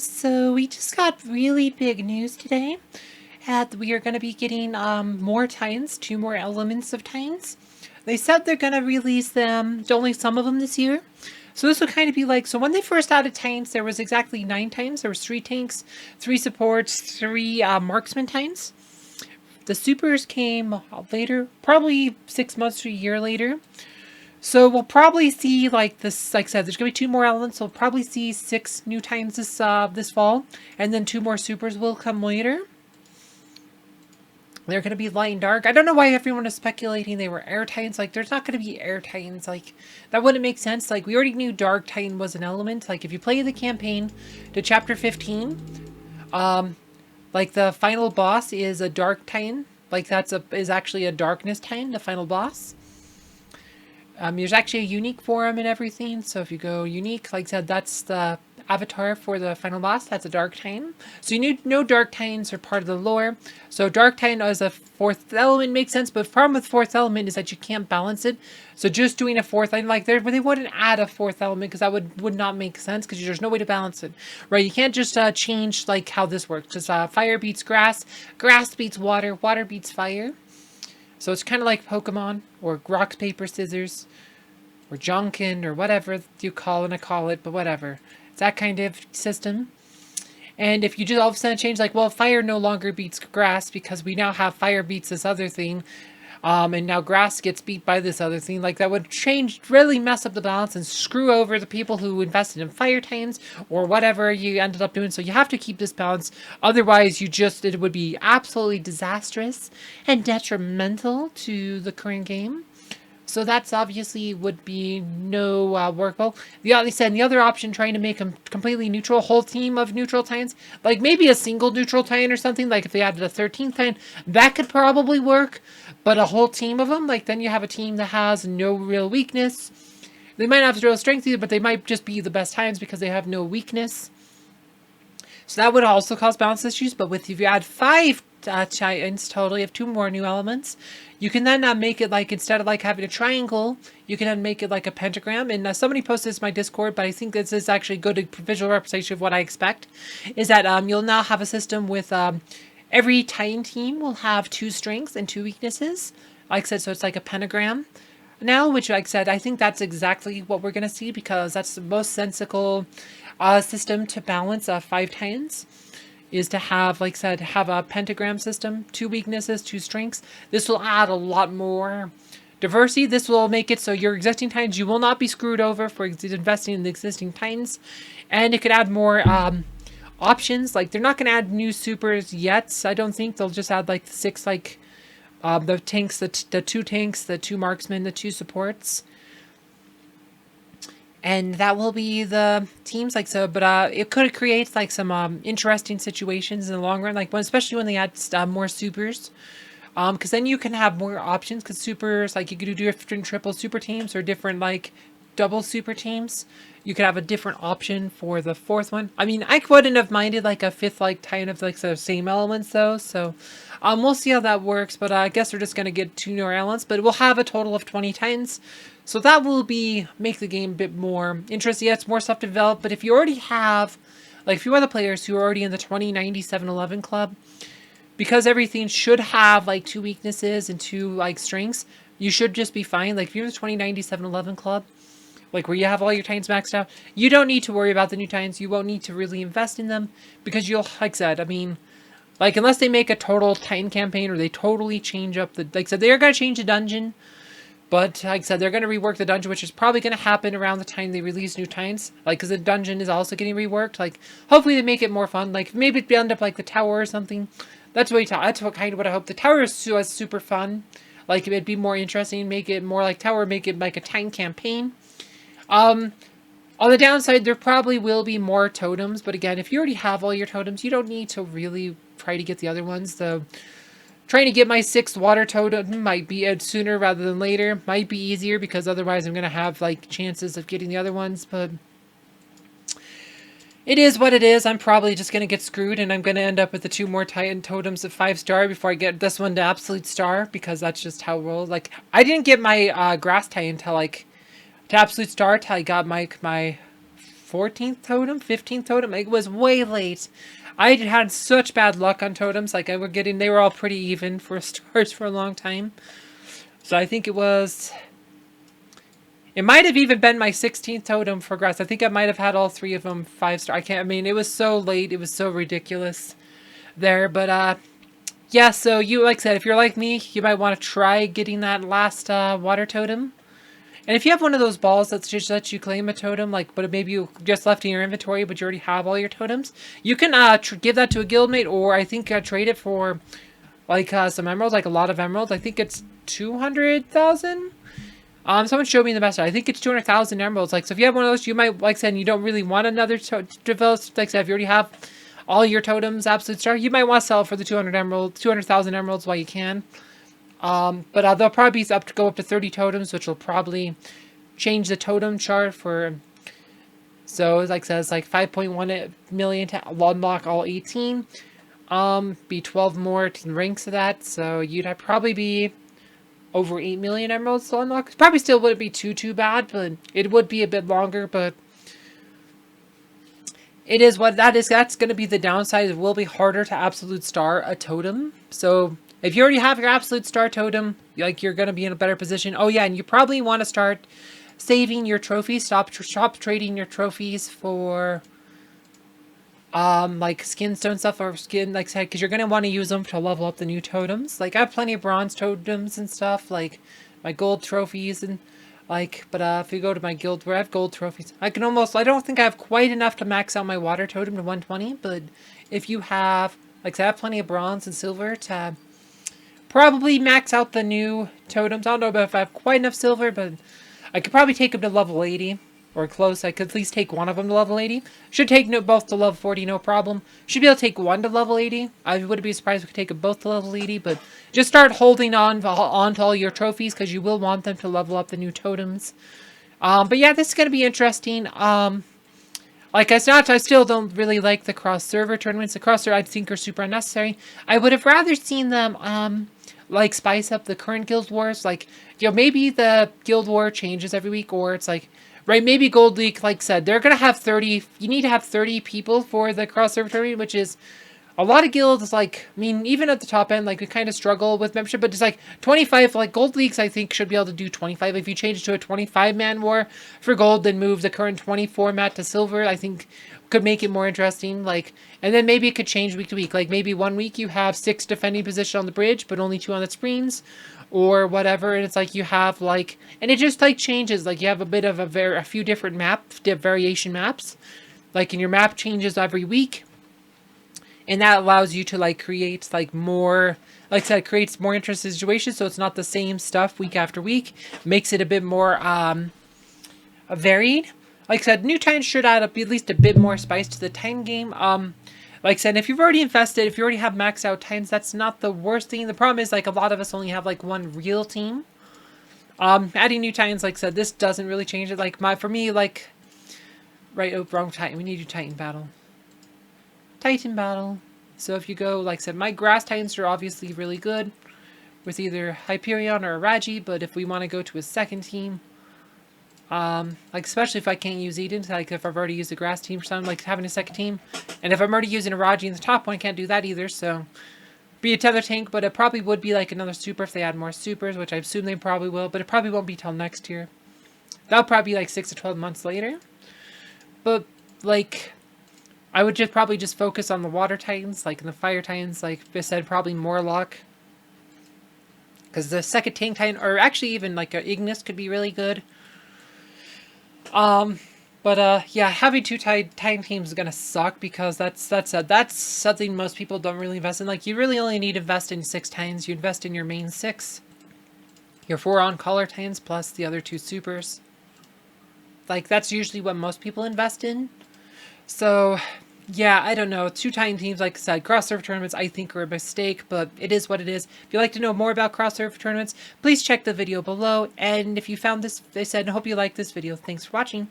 So we just got really big news today. We are going to be getting more Titans, 2 more elements of Titans. They said they're going to release them, only some of them this year. So this will kind of be like, so when they first added Titans, there was exactly 9 Titans. There was 3 tanks, 3 supports, 3 marksman Titans. The supers came later, probably 6 months to a year later. So we'll probably see like this. Like I said, there's gonna be 2 more elements. So we'll probably see 6 new Titans this fall, and then 2 more supers will come later. They're gonna be light and dark. I don't know why everyone is speculating they were air Titans. Like, there's not gonna be air Titans. Like, that wouldn't make sense. Like, we already knew Dark Titan was an element. Like, if you play the campaign to chapter 15, like the final boss is a Dark Titan. Like, is actually a Darkness Titan, the final boss. There's actually a unique for him and everything. So if you go unique, like I said, that's the avatar for the final boss. That's a Dark Titan. So you know Dark Titans are part of the lore. So Dark Titan as a 4th element makes sense. But the problem with 4th element is that you can't balance it. So just doing a 4th item like there, but they wouldn't add a 4th element because that would not make sense because there's no way to balance it, right? You can't just change like how this works. Because fire beats grass, grass beats water, water beats fire. So it's kind of like Pokemon, or rock, paper, scissors, or Jonkin, or whatever you call it, but whatever. It's that kind of system. And if you just all of a sudden change, like, well, fire no longer beats grass because we now have fire beats this other thing, and now grass gets beat by this other thing, like that would really mess up the balance and screw over the people who invested in fire titans or whatever you ended up doing. So you have to keep this balance. Otherwise, it would be absolutely disastrous and detrimental to the current game. So that's obviously would be no workable. The other option, trying to make them completely neutral, a whole team of neutral titans, like maybe a single neutral titan or something, like if they added a 13th titan, that could probably work. But a whole team of them, like then you have a team that has no real weakness. They might not have real strength either, but they might just be the best titans because they have no weakness. So that would also cause balance issues. But if you add 5 Titans total, you have 2 more new elements. You can then make it like, instead of like having a triangle, you can then make it like a pentagram. And somebody posted this in my Discord, but I think this is actually a good visual representation of what I expect. Is that you'll now have a system with every Titan team will have 2 strengths and 2 weaknesses. Like I said, so it's like a pentagram now, which, like I said, I think that's exactly what we're going to see because that's the most sensible system to balance 5 Titans. Is to have, like I said, have a pentagram system, 2 weaknesses, 2 strengths. This will add a lot more diversity. This will make it so your existing Titans, you will not be screwed over for investing in the existing Titans. And it could add more options. Like, they're not going to add new supers yet. I don't think they'll just add like the 6, like the tanks, the 2 tanks, the 2 marksmen, the 2 supports. And that will be the teams, like so. But it could create like some interesting situations in the long run, like especially when they add more supers, because then you can have more options. Because supers, like you could do different triple super teams or different like double super teams. You could have a different option for the 4th one. I mean, I wouldn't have minded like a 5th like Titan of like the same elements though. So we'll see how that works. But I guess we're just gonna get 2 new elements. But we'll have a total of 20 Titans. So that will make the game a bit more interesting. Yeah, it's more stuff to develop. But if you already have, like if you are the players who are already in the 209711 club, because everything should have like 2 weaknesses and 2 like strengths, you should just be fine. Like if you're in the 209711 club, like where you have all your Titans maxed out, you don't need to worry about the new Titans. You won't need to really invest in them because you'll, like I said, I mean, like unless they make a total Titan campaign or they totally change up the, like I said, they are going to change the dungeon. But, like I said, they're going to rework the dungeon, which is probably going to happen around the time they release new Titans. Like, because the dungeon is also getting reworked. Like, hopefully they make it more fun. Like, maybe it'd end up like the tower or something. That's kind of what I hope. The tower is super fun. Like, it'd be more interesting. Make it more like tower. Make it like a Titan campaign. On the downside, there probably will be more totems. But again, if you already have all your totems, you don't need to really try to get the other ones. Trying to get my 6th water totem might be sooner rather than later. Might be easier because otherwise I'm going to have like chances of getting the other ones. But it is what it is. I'm probably just going to get screwed and I'm going to end up with the 2 more Titan totems of 5-star before I get this one to absolute star because that's just how it rolls. Like, I didn't get my grass Titan to absolute star till I got my 14th totem, 15th totem. It was way late. I had such bad luck on totems. Like, they were all pretty even for stars for a long time. So I think it might have even been my 16th totem for grass. I think I might have had all 3 of them 5-star. I mean, it was so late. It was so ridiculous there. But, yeah, so like I said, if you're like me, you might want to try getting that last water totem. And if you have one of those balls that just lets you claim a totem, like, but maybe you just left in your inventory, but you already have all your totems, you can give that to a guildmate, or I think trade it for, like, some emeralds, like a lot of emeralds. I think it's 200,000. Someone showed me the message. I think it's 200,000 emeralds. Like, so if you have one of those, you might, like I said, you don't really want another develop. Like I said, if you already have all your totems, absolute star, you might want to sell it for the 200,000 emeralds while you can. But they'll probably go up to 30 totems, which will probably change the totem chart for. So, like I said, it's like 5.1 million to unlock all 18. Be 12 more ranks of that, so you'd probably be over 8 million emeralds to unlock. Probably still wouldn't be too bad, but it would be a bit longer, but it is what that is. That's going to be the downside. It will be harder to absolute star a totem. So if you already have your absolute star totem, like, you're going to be in a better position. Oh yeah, and you probably want to start saving your trophies. Stop trading your trophies for like skinstone stuff or skin, like I said, because you're going to want to use them to level up the new totems. Like, I have plenty of bronze totems and stuff, like my gold trophies and like, but if you go to my guild where I have gold trophies, I don't think I have quite enough to max out my water totem to 120, but if you have, like, I have plenty of bronze and silver to probably max out the new totems. I don't know about if I have quite enough silver, but I could probably take them to level 80. Or close. I could at least take one of them to level 80. Should take both to level 40, no problem. Should be able to take one to level 80. I wouldn't be surprised if we could take them both to level 80, but just start holding on to all your trophies, because you will want them to level up the new totems. But yeah, this is going to be interesting. Like I said, I still don't really like the cross-server tournaments. The cross-server, I think, are super unnecessary. I would have rather seen them, like, spice up the current Guild Wars. Like, you know, maybe the Guild War changes every week, or it's like, right, maybe Gold League, like I said, they're going to have 30, you need to have 30 people for the cross-server tournament, which is a lot of guilds. Like, I mean, even at the top end, like, we kind of struggle with membership, but it's like 25, like, Gold Leagues, I think, should be able to do 25. If you change it to a 25-man war for gold, then move the current 24 mat to silver, I think could make it more interesting. Like, and then maybe it could change week to week. Like, maybe one week you have 6 defending position on the bridge, but only 2 on the screens, or whatever, and it's like you have, like, and it just, like, changes. Like, you have a bit of a few different variation maps, like, and your map changes every week, and that allows you to, like, create, like, more, like I said, it creates more interesting situations, so it's not the same stuff week after week. Makes it a bit more varied. Like I said, new Titans should add up at least a bit more spice to the Titan game. Like I said, if you've already invested, if you already have maxed out Titans, that's not the worst thing. The problem is, like, a lot of us only have, like, one real team. Adding new Titans, like I said, this doesn't really change it. Like, for me, like, right, oh, wrong Titan. We need to do Titan battle. Titan battle. So if you go, like I said, my grass Titans are obviously really good with either Hyperion or Raji, but if we want to go to a second team, like, especially if I can't use Eden, like, if I've already used a grass team or something, like, having a second team. And if I'm already using a Raji in the top one, I can't do that either, so be a tether tank, but it probably would be, like, another super if they add more supers, which I assume they probably will, but it probably won't be till next year. That'll probably be, like, 6 to 12 months later. But, like, I would probably just focus on the water Titans, like, and the fire Titans, like I said, probably more luck. Because the second tank Titan, or actually even, like, a Ignis could be really good. Yeah, having 2 Titan teams is gonna suck, because that's something most people don't really invest in. Like, you really only need to invest in 6 Titans. You invest in your main 6, your 4 on-color Titans, plus the other 2 supers. Like, that's usually what most people invest in. So, yeah, I don't know. 2 Titan teams, like I said, cross-server tournaments, I think, are a mistake, but it is what it is. If you'd like to know more about cross-server tournaments, please check the video below. And if you found this, I hope you liked this video. Thanks for watching.